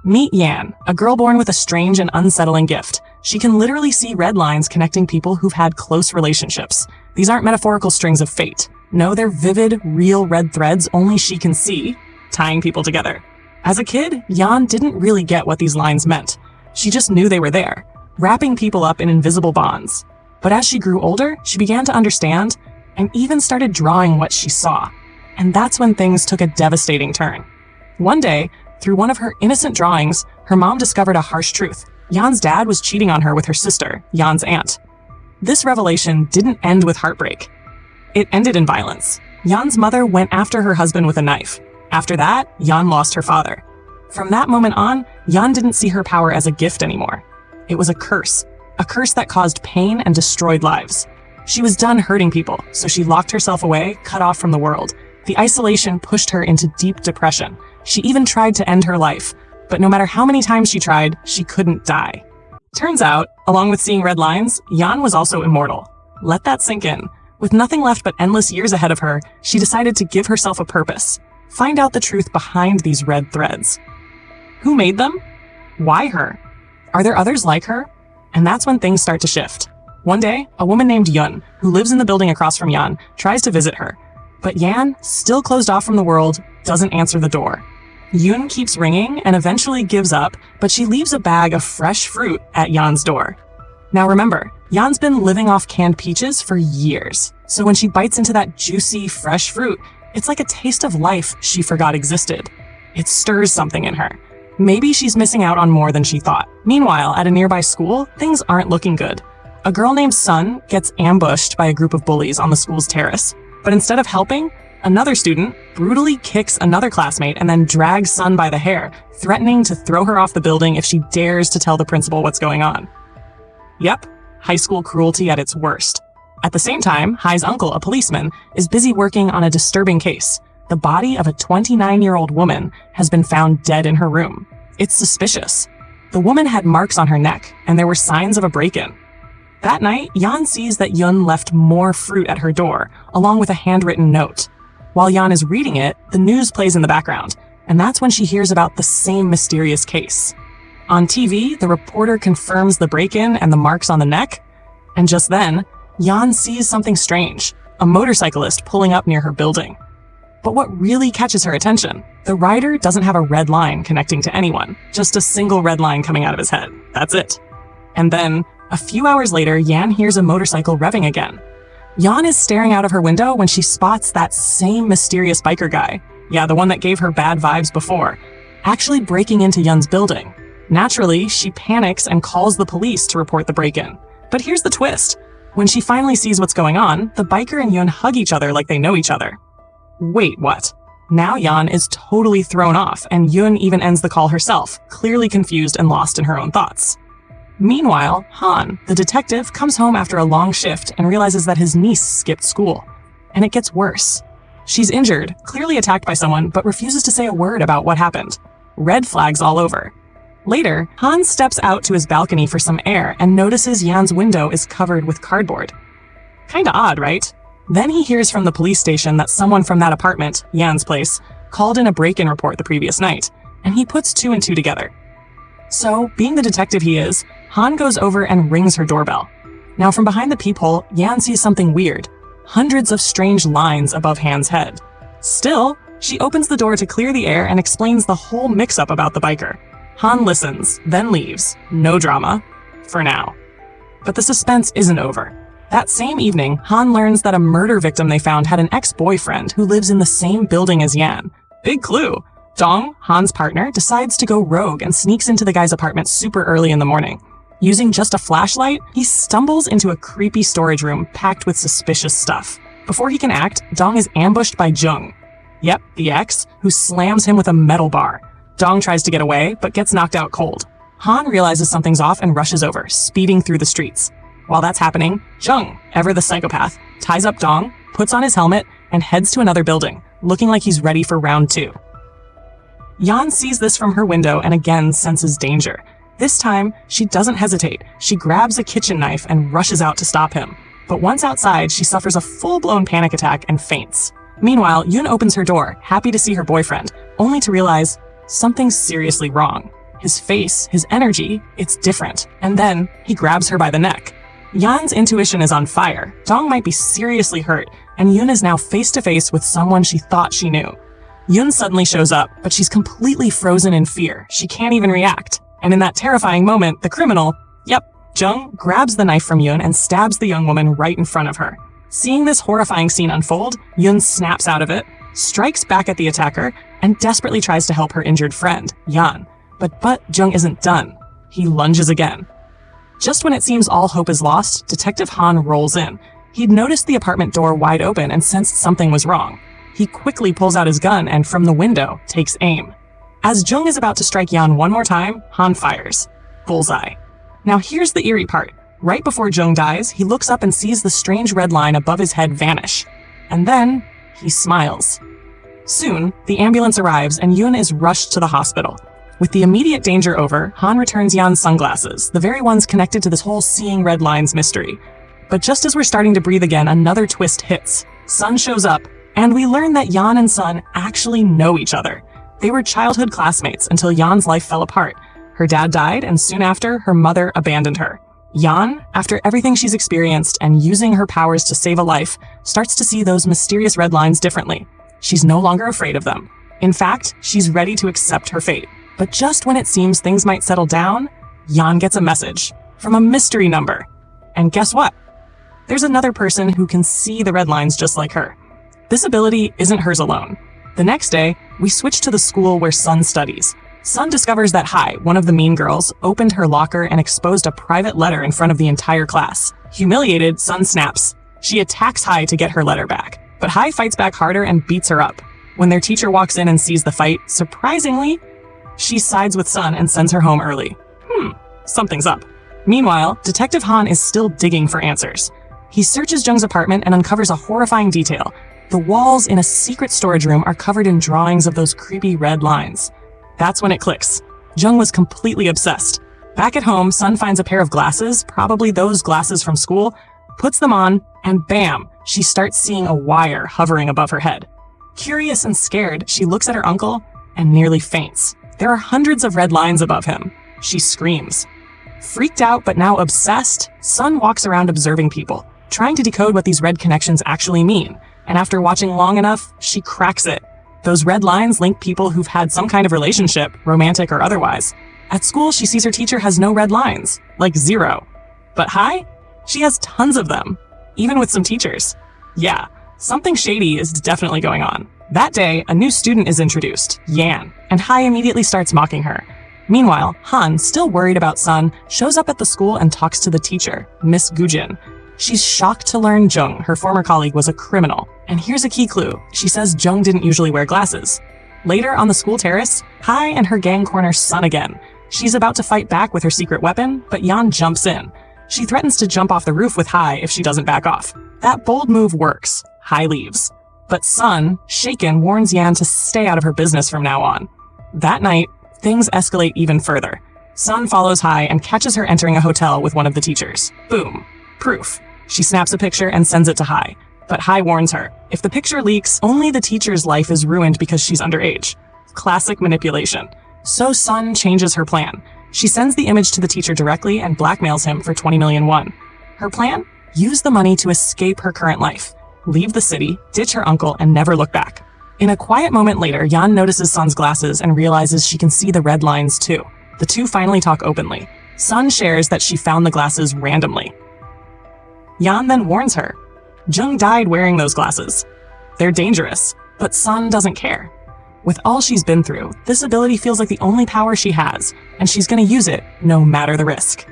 Meet Yan, a girl born with a strange and unsettling gift. She can literally see red lines connecting people who've had close relationships. These aren't metaphorical strings of fate. No, they're vivid, real red threads only she can see, tying people together. As a kid, Yan didn't really get what these lines meant. She just knew they were there, wrapping people up in invisible bonds. But as she grew older, she began to understand and even started drawing what she saw. And that's when things took a devastating turn. One day, through one of her innocent drawings, her mom discovered a harsh truth. Yan's dad was cheating on her with her sister, Yan's aunt. This revelation didn't end with heartbreak. It ended in violence. Yan's mother went after her husband with a knife. After that, Yan lost her father. From that moment on, Yan didn't see her power as a gift anymore. It was a curse that caused pain and destroyed lives. She was done hurting people, so she locked herself away, cut off from the world. The isolation pushed her into deep depression. She even tried to end her life, but no matter how many times she tried, she couldn't die. Turns out, along with seeing red lines, Yan was also immortal. Let that sink in. With nothing left but endless years ahead of her, she decided to give herself a purpose. Find out the truth behind these red threads. Who made them? Why her? Are there others like her? And that's when things start to shift. One day, a woman named Yun, who lives in the building across from Yan, tries to visit her. But Yan, still closed off from the world, doesn't answer the door. Yun keeps ringing and eventually gives up, but she leaves a bag of fresh fruit at Yan's door. Now remember, Yan's been living off canned peaches for years. So when she bites into that juicy, fresh fruit, it's like a taste of life she forgot existed. It stirs something in her. Maybe she's missing out on more than she thought. Meanwhile, at a nearby school, things aren't looking good. A girl named Sun gets ambushed by a group of bullies on the school's terrace. But instead of helping, another student brutally kicks another classmate and then drags Sun by the hair, threatening to throw her off the building if she dares to tell the principal what's going on. Yep, high school cruelty at its worst. At the same time, Hai's uncle, a policeman, is busy working on a disturbing case. The body of a 29-year-old woman has been found dead in her room. It's suspicious. The woman had marks on her neck, and there were signs of a break-in. That night, Yan sees that Yun left more fruit at her door, along with a handwritten note. While Yan is reading it, the news plays in the background, and that's when she hears about the same mysterious case. On TV, the reporter confirms the break-in and the marks on the neck, and just then, Yan sees something strange, a motorcyclist pulling up near her building. But what really catches her attention? The rider doesn't have a red line connecting to anyone, just a single red line coming out of his head. That's it. And then, a few hours later, Yan hears a motorcycle revving again. Yan is staring out of her window when she spots that same mysterious biker guy, yeah, the one that gave her bad vibes before, actually breaking into Yun's building. Naturally, she panics and calls the police to report the break-in. But here's the twist. When she finally sees what's going on, the biker and Yun hug each other like they know each other. Wait, what? Now Yan is totally thrown off, and Yun even ends the call herself, clearly confused and lost in her own thoughts. Meanwhile, Han, the detective, comes home after a long shift and realizes that his niece skipped school. And it gets worse. She's injured, clearly attacked by someone, but refuses to say a word about what happened. Red flags all over. Later, Han steps out to his balcony for some air and notices Yan's window is covered with cardboard. Kinda odd, right? Then he hears from the police station that someone from that apartment, Yan's place, called in a break-in report the previous night, and he puts two and two together. So, being the detective he is, Han goes over and rings her doorbell. Now from behind the peephole, Yan sees something weird. Hundreds of strange lines above Han's head. Still, she opens the door to clear the air and explains the whole mix-up about the biker. Han listens, then leaves. No drama. For now. But the suspense isn't over. That same evening, Han learns that a murder victim they found had an ex-boyfriend who lives in the same building as Yan. Big clue. Dong, Han's partner, decides to go rogue and sneaks into the guy's apartment super early in the morning. Using just a flashlight, he stumbles into a creepy storage room packed with suspicious stuff. Before he can act, Dong is ambushed by Jung. Yep, the ex, who slams him with a metal bar. Dong tries to get away, but gets knocked out cold. Han realizes something's off and rushes over, speeding through the streets. While that's happening, Jung, ever the psychopath, ties up Dong, puts on his helmet, and heads to another building, looking like he's ready for round 2. Yan sees this from her window and again senses danger. This time, she doesn't hesitate. She grabs a kitchen knife and rushes out to stop him. But once outside, she suffers a full-blown panic attack and faints. Meanwhile, Yun opens her door, happy to see her boyfriend, only to realize something's seriously wrong. His face, his energy, it's different. And then he grabs her by the neck. Yan's intuition is on fire. Dong might be seriously hurt, and Yoon is now face to face with someone she thought she knew. Yoon suddenly shows up, but she's completely frozen in fear. She can't even react. And in that terrifying moment, the criminal, Jung, grabs the knife from Yoon and stabs the young woman right in front of her. Seeing this horrifying scene unfold, Yoon snaps out of it, strikes back at the attacker, and desperately tries to help her injured friend, Yan. But Jung isn't done. He lunges again. Just when it seems all hope is lost, Detective Han rolls in. He'd noticed the apartment door wide open and sensed something was wrong. He quickly pulls out his gun and, from the window, takes aim. As Jung is about to strike Yan one more time, Han fires. Bullseye. Now here's the eerie part. Right before Jung dies, he looks up and sees the strange red line above his head vanish. And then, he smiles. Soon, the ambulance arrives and Yoon is rushed to the hospital. With the immediate danger over, Han returns Yan's sunglasses, the very ones connected to this whole seeing red lines mystery. But just as we're starting to breathe again, another twist hits. Sun shows up, and we learn that Yan and Sun actually know each other. They were childhood classmates until Yan's life fell apart. Her dad died, and soon after, her mother abandoned her. Yan, after everything she's experienced and using her powers to save a life, starts to see those mysterious red lines differently. She's no longer afraid of them. In fact, she's ready to accept her fate. But just when it seems things might settle down, Yan gets a message from a mystery number. And guess what? There's another person who can see the red lines just like her. This ability isn't hers alone. The next day, we switch to the school where Sun studies. Sun discovers that Hai, one of the mean girls, opened her locker and exposed a private letter in front of the entire class. Humiliated, Sun snaps. She attacks Hai to get her letter back, but Hai fights back harder and beats her up. When their teacher walks in and sees the fight, surprisingly, she sides with Sun and sends her home early. Something's up. Meanwhile, Detective Han is still digging for answers. He searches Jung's apartment and uncovers a horrifying detail. The walls in a secret storage room are covered in drawings of those creepy red lines. That's when it clicks. Jung was completely obsessed. Back at home, Sun finds a pair of glasses, probably those glasses from school, puts them on, and bam, she starts seeing a wire hovering above her head. Curious and scared, she looks at her uncle and nearly faints. There are hundreds of red lines above him. She screams. Freaked out but now obsessed, Sun walks around observing people, trying to decode what these red connections actually mean. And after watching long enough, she cracks it. Those red lines link people who've had some kind of relationship, romantic or otherwise. At school, she sees her teacher has no red lines, like 0. But Hai? She has tons of them, even with some teachers. Yeah, something shady is definitely going on. That day, a new student is introduced, Yan, and Hai immediately starts mocking her. Meanwhile, Han, still worried about Sun, shows up at the school and talks to the teacher, Miss Gujin. She's shocked to learn Jung, her former colleague, was a criminal. And here's a key clue. She says Jung didn't usually wear glasses. Later, on the school terrace, Hai and her gang corner Sun again. She's about to fight back with her secret weapon, but Yan jumps in. She threatens to jump off the roof with Hai if she doesn't back off. That bold move works. Hai leaves. But Sun, shaken, warns Yan to stay out of her business from now on. That night, things escalate even further. Sun follows Hai and catches her entering a hotel with one of the teachers. Boom. Proof. She snaps a picture and sends it to Hai. But Hai warns her, if the picture leaks, only the teacher's life is ruined because she's underage. Classic manipulation. So Sun changes her plan. She sends the image to the teacher directly and blackmails him for 20 million won. Her plan? Use the money to escape her current life. Leave the city, ditch her uncle, and never look back. In a quiet moment later, Yan notices Sun's glasses and realizes she can see the red lines too. The two finally talk openly. Sun shares that she found the glasses randomly. Yan then warns her. Jung died wearing those glasses. They're dangerous, but Sun doesn't care. With all she's been through, this ability feels like the only power she has, and she's gonna use it no matter the risk.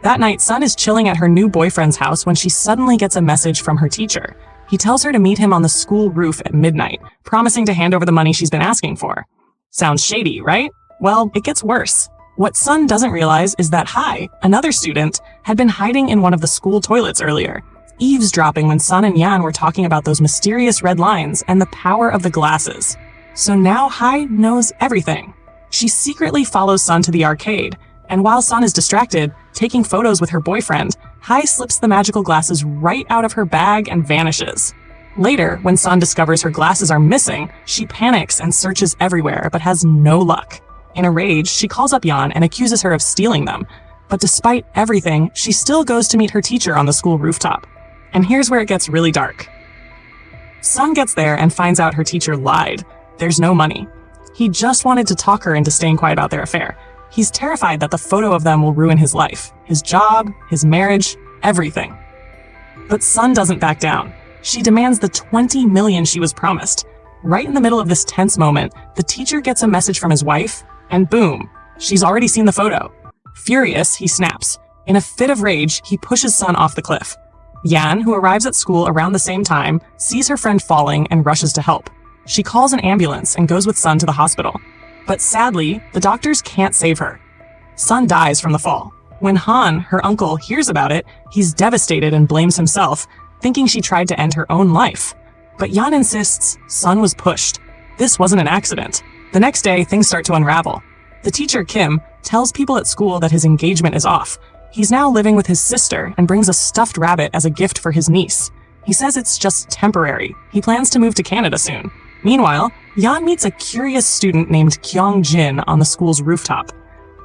That night, Sun is chilling at her new boyfriend's house when she suddenly gets a message from her teacher. He tells her to meet him on the school roof at midnight, promising to hand over the money she's been asking for. Sounds shady, right? Well, it gets worse. What Sun doesn't realize is that Hai, another student, had been hiding in one of the school toilets earlier, eavesdropping when Sun and Yan were talking about those mysterious red lines and the power of the glasses. So now Hai knows everything. She secretly follows Sun to the arcade, and while Sun is distracted, taking photos with her boyfriend, Hai slips the magical glasses right out of her bag and vanishes. Later, when Sun discovers her glasses are missing, she panics and searches everywhere but has no luck. In a rage, she calls up Jan and accuses her of stealing them. But despite everything, she still goes to meet her teacher on the school rooftop. And here's where it gets really dark. Sun gets there and finds out her teacher lied. There's no money. He just wanted to talk her into staying quiet about their affair. He's terrified that the photo of them will ruin his life, his job, his marriage, everything. But Sun doesn't back down. She demands the $20 million she was promised. Right in the middle of this tense moment, the teacher gets a message from his wife, and boom, she's already seen the photo. Furious, he snaps. In a fit of rage, he pushes Sun off the cliff. Yan, who arrives at school around the same time, sees her friend falling and rushes to help. She calls an ambulance and goes with Sun to the hospital. But sadly, the doctors can't save her. Sun dies from the fall. When Han, her uncle, hears about it, he's devastated and blames himself, thinking she tried to end her own life. But Yan insists Sun was pushed. This wasn't an accident. The next day, things start to unravel. The teacher, Kim, tells people at school that his engagement is off. He's now living with his sister and brings a stuffed rabbit as a gift for his niece. He says it's just temporary. He plans to move to Canada soon. Meanwhile, Yan meets a curious student named Kyung Jin on the school's rooftop.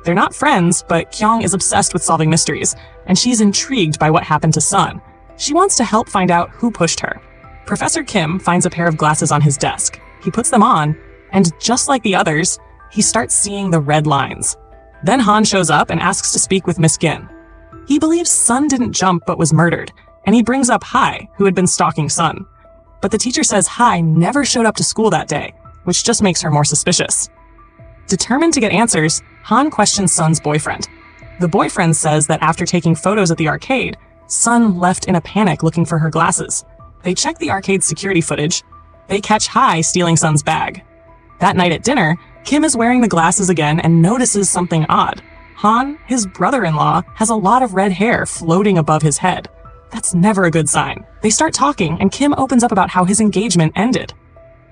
They're not friends, but Kyung is obsessed with solving mysteries, and she's intrigued by what happened to Sun. She wants to help find out who pushed her. Professor Kim finds a pair of glasses on his desk. He puts them on, and just like the others, he starts seeing the red lines. Then Han shows up and asks to speak with Miss Gin. He believes Sun didn't jump but was murdered, and he brings up Hai, who had been stalking Sun. But the teacher says Hai never showed up to school that day, which just makes her more suspicious. Determined to get answers, Han questions Sun's boyfriend. The boyfriend says that after taking photos at the arcade, Sun left in a panic looking for her glasses. They check the arcade's security footage. They catch Hai stealing Sun's bag. That night at dinner, Kim is wearing the glasses again and notices something odd. Han, his brother-in-law, has a lot of red hair floating above his head. That's never a good sign. They start talking, and Kim opens up about how his engagement ended.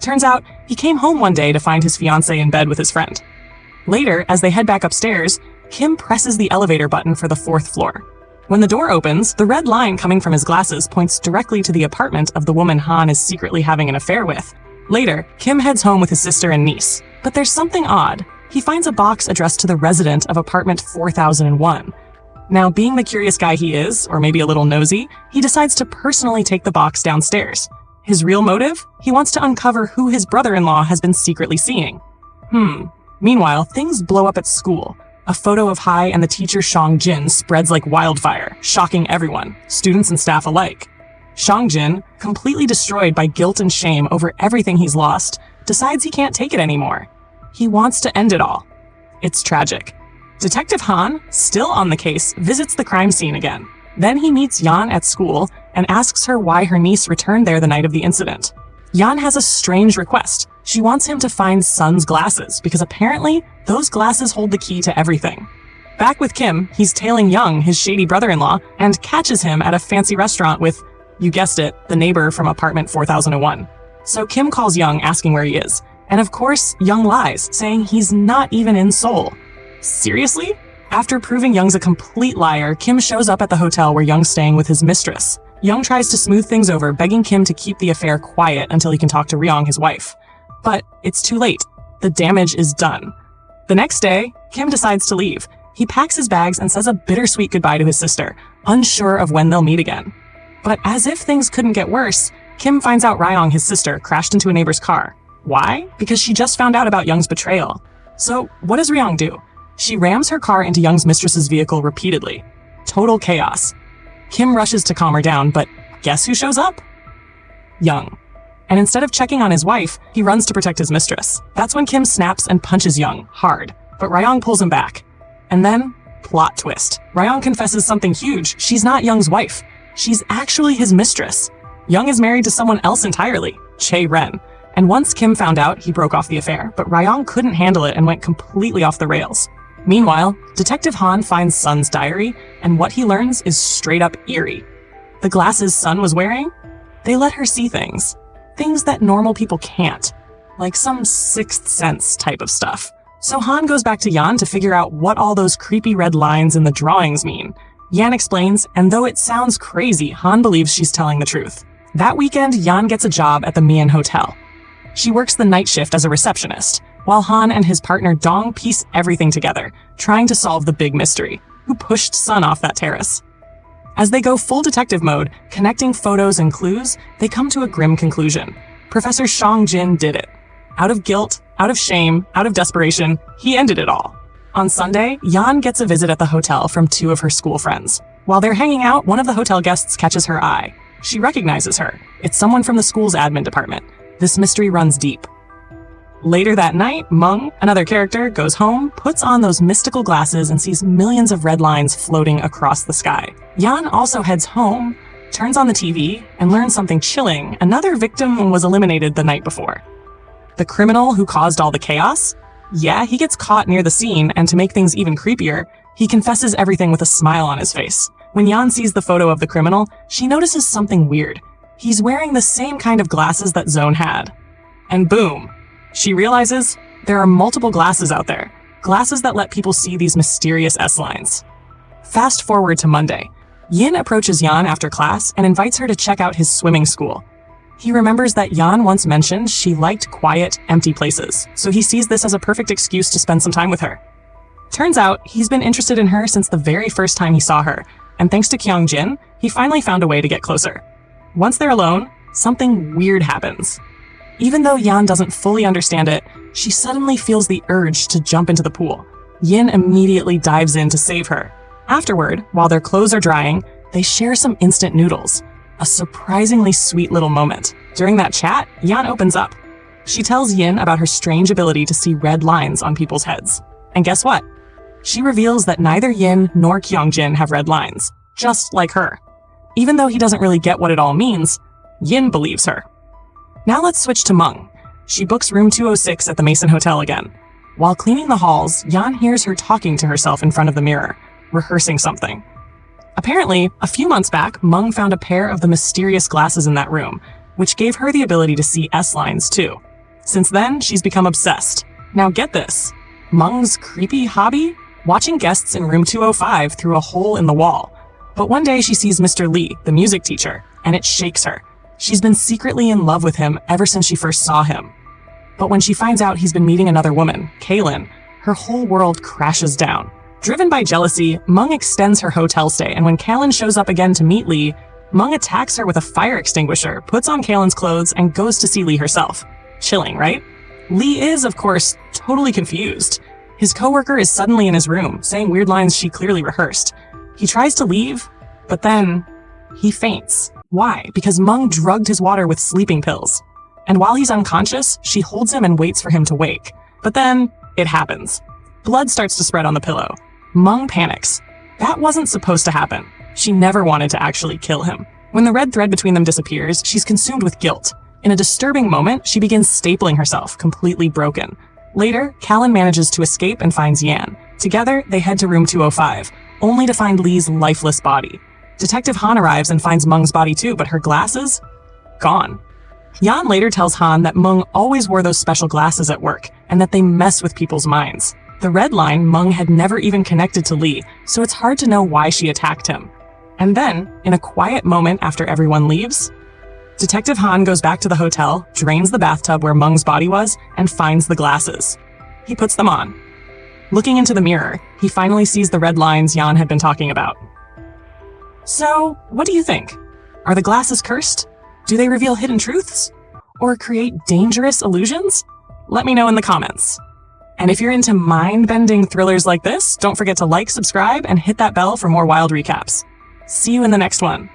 Turns out, he came home one day to find his fiancée in bed with his friend. Later, as they head back upstairs, Kim presses the elevator button for the 4th floor. When the door opens, the red line coming from his glasses points directly to the apartment of the woman Han is secretly having an affair with. Later, Kim heads home with his sister and niece. But there's something odd. He finds a box addressed to the resident of apartment 4001. Now, being the curious guy he is, or maybe a little nosy, he decides to personally take the box downstairs. His real motive? He wants to uncover who his brother-in-law has been secretly seeing. Meanwhile, things blow up at school. A photo of Hai and the teacher Shang Jin spreads like wildfire, shocking everyone, students and staff alike. Shang Jin, completely destroyed by guilt and shame over everything he's lost, decides he can't take it anymore. He wants to end it all. It's tragic. Detective Han, still on the case, visits the crime scene again. Then he meets Yan at school and asks her why her niece returned there the night of the incident. Yan has a strange request. She wants him to find Sun's glasses because apparently those glasses hold the key to everything. Back with Kim, he's tailing Young, his shady brother-in-law, and catches him at a fancy restaurant with, you guessed it, the neighbor from apartment 4001. So Kim calls Young asking where he is. And of course, Young lies, saying he's not even in Seoul. Seriously? After proving Young's a complete liar, Kim shows up at the hotel where Young's staying with his mistress. Young tries to smooth things over, begging Kim to keep the affair quiet until he can talk to Ryong, his wife. But it's too late. The damage is done. The next day, Kim decides to leave. He packs his bags and says a bittersweet goodbye to his sister, unsure of when they'll meet again. But as if things couldn't get worse, Kim finds out Ryong, his sister, crashed into a neighbor's car. Why? Because she just found out about Young's betrayal. So what does Ryong do? She rams her car into Young's mistress's vehicle repeatedly. Total chaos. Kim rushes to calm her down, but guess who shows up? Young. And instead of checking on his wife, he runs to protect his mistress. That's when Kim snaps and punches Young, hard. But Ryong pulls him back. And then, plot twist. Ryong confesses something huge. She's not Young's wife. She's actually his mistress. Young is married to someone else entirely, Chae Ren. And once Kim found out, he broke off the affair, but Ryong couldn't handle it and went completely off the rails. Meanwhile, Detective Han finds Sun's diary, and what he learns is straight up eerie. The glasses Sun was wearing? They let her see things. Things that normal people can't. Like some sixth sense type of stuff. So Han goes back to Yan to figure out what all those creepy red lines in the drawings mean. Yan explains, and though it sounds crazy, Han believes she's telling the truth. That weekend, Yan gets a job at the Mian Hotel. She works the night shift as a receptionist, while Han and his partner Dong piece everything together, trying to solve the big mystery: who pushed Sun off that terrace? As they go full detective mode, connecting photos and clues, they come to a grim conclusion. Professor Shang Jin did it. Out of guilt, out of shame, out of desperation, he ended it all. On Sunday, Yan gets a visit at the hotel from two of her school friends. While they're hanging out, one of the hotel guests catches her eye. She recognizes her. It's someone from the school's admin department. This mystery runs deep. Later that night, Meng, another character, goes home, puts on those mystical glasses, and sees millions of red lines floating across the sky. Yan also heads home, turns on the TV, and learns something chilling. Another victim was eliminated the night before. The criminal who caused all the chaos? Yeah, he gets caught near the scene, and to make things even creepier, he confesses everything with a smile on his face. When Yan sees the photo of the criminal, she notices something weird. He's wearing the same kind of glasses that Zone had. And boom! She realizes there are multiple glasses out there, glasses that let people see these mysterious S-lines. Fast forward to Monday. Yin approaches Yan after class and invites her to check out his swimming school. He remembers that Yan once mentioned she liked quiet, empty places, so he sees this as a perfect excuse to spend some time with her. Turns out, he's been interested in her since the very first time he saw her, and thanks to Kyung Jin, he finally found a way to get closer. Once they're alone, something weird happens. Even though Yan doesn't fully understand it, she suddenly feels the urge to jump into the pool. Yin immediately dives in to save her. Afterward, while their clothes are drying, they share some instant noodles. A surprisingly sweet little moment. During that chat, Yan opens up. She tells Yin about her strange ability to see red lines on people's heads. And guess what? She reveals that neither Yin nor Kyungjin have red lines, just like her. Even though he doesn't really get what it all means, Yin believes her. Now let's switch to Meng. She books room 206 at the Mason Hotel again. While cleaning the halls, Yan hears her talking to herself in front of the mirror, rehearsing something. Apparently, a few months back, Meng found a pair of the mysterious glasses in that room, which gave her the ability to see S-lines too. Since then, she's become obsessed. Now get this. Meng's creepy hobby? Watching guests in room 205 through a hole in the wall. But one day she sees Mr. Lee, the music teacher, and it shakes her. She's been secretly in love with him ever since she first saw him. But when she finds out he's been meeting another woman, Kaylin, her whole world crashes down. Driven by jealousy, Meng extends her hotel stay, and when Kaylin shows up again to meet Lee, Meng attacks her with a fire extinguisher, puts on Kaylin's clothes, and goes to see Lee herself. Chilling, right? Lee is, of course, totally confused. His coworker is suddenly in his room, saying weird lines she clearly rehearsed. He tries to leave, but then he faints. Why? Because Meng drugged his water with sleeping pills. And while he's unconscious, she holds him and waits for him to wake. But then, it happens. Blood starts to spread on the pillow. Meng panics. That wasn't supposed to happen. She never wanted to actually kill him. When the red thread between them disappears, she's consumed with guilt. In a disturbing moment, she begins stapling herself, completely broken. Later, Callan manages to escape and finds Yan. Together, they head to room 205, only to find Lee's lifeless body. Detective Han arrives and finds Meng's body too, but her glasses? Gone. Yan later tells Han that Meng always wore those special glasses at work, and that they mess with people's minds. The red line Meng had never even connected to Lee, so it's hard to know why she attacked him. And then, in a quiet moment after everyone leaves, Detective Han goes back to the hotel, drains the bathtub where Meng's body was, and finds the glasses. He puts them on. Looking into the mirror, he finally sees the red lines Yan had been talking about. So, what do you think? Are the glasses cursed? Do they reveal hidden truths? Or create dangerous illusions? Let me know in the comments. And if you're into mind-bending thrillers like this, don't forget to like, subscribe, and hit that bell for more wild recaps. See you in the next one.